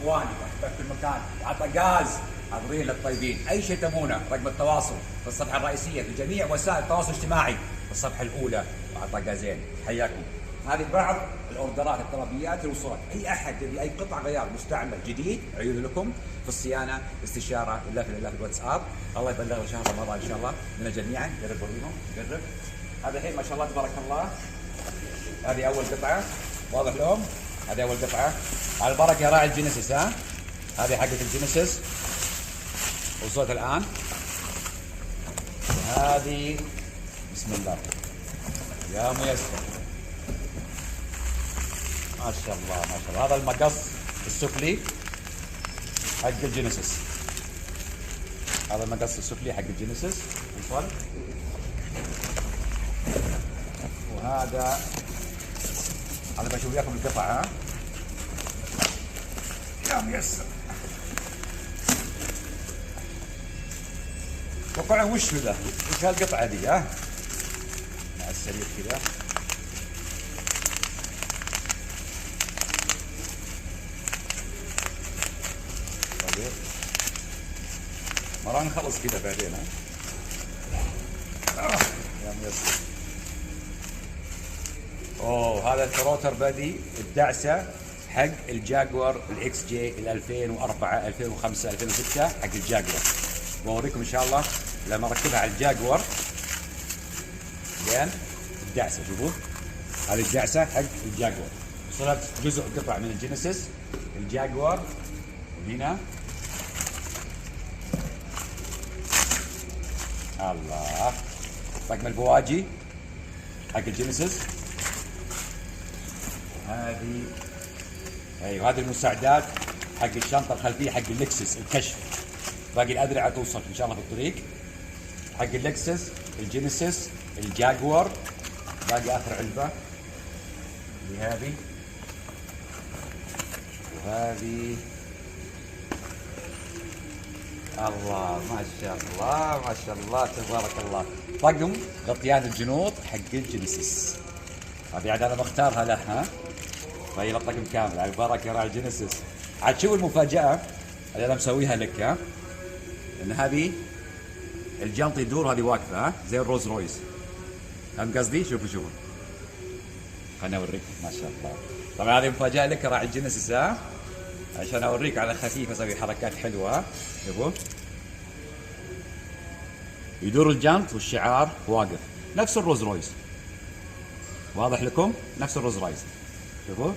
اخواني في كل مكان، وعطى غاز حاضرين للطيبين. اي شيء تبونه رقم التواصل في الصفحه الرئيسيه في جميع وسائل التواصل الاجتماعي في الصفحه الاولى، وعطى غازين. حياكم. هذه بعض الاوردرات الطلبيات اللي وصلت. اي احد يبي اي قطع غيار مستعمل جديد عيون لكم في الصيانه، استشاره، الا في الواتساب. الله يبلغنا شهر رمضان ان شاء الله لنا جميعا. قرب وريهم، قرب. هذا الحين ما شاء الله تبارك الله، هذه اول قطعه، واضح لهم؟ هذه اول قطعه. على البركه يا راعي الجينيسيس. ها هذه حقت الجينيسيس وصلت الان. وهذه بسم الله يا ميسر، ما شاء الله ما شاء الله. هذا المقص السفلي حق الجينيسيس، هذا المقص السفلي حق الجينيسيس وصل. وهذا انا بشوف وياكم القطع. ها يا ميسر، وقع وش ذا؟ وش هالقطعه ذي؟ ها مع السريع كذا. طيب ما راح نخلص كذا بعدين. ها يا ميسر. اوه هذا الثروتر بادي الدعسه حق الجاكور الاكس جي ال 2004 2005 2006 حق الجاكور. بوريكم ان شاء الله لما اركبها على الجاكور. زين الدعسه، شوفوا هذه الدعسه حق الجاكور. وصلت جزء قطع من الجينيسيس الجاكور هنا. الله رقم البواجي حق الجينيسيس. هذه ايوه هذه المساعدات حق الشنطه الخلفيه حق اللكسس الكشف. باقي الادرعه توصل ان شاء الله في الطريق حق اللكسس الجينيسيس الجاكور. باقي اخر علبه اللي هذه، وهذه. الله ما شاء الله ما شاء الله تبارك الله. طقم غطيان الجنوط حق الجينيسيس. هذه عاد انا بختارها له. ها فهي الطقم كامل على البركه راعي الجينيسيس. عاد شوف المفاجاه اللي انا مسويها لك. ها ان هذه الجنط يدور، هذه واقفه. ها زي الروز رويس، فهم قصدي؟ شوفوا شوفوا خليني اوريك ما شاء الله. طبعا هذه مفاجاه لك راعي الجينيسيس. ها عشان اوريك على خفيف اسوي حركات حلوه. شوفوا يدور الجنط والشعار واقف نفس الروز رويس. واضح لكم؟ نفس الروز رويس. شوفوا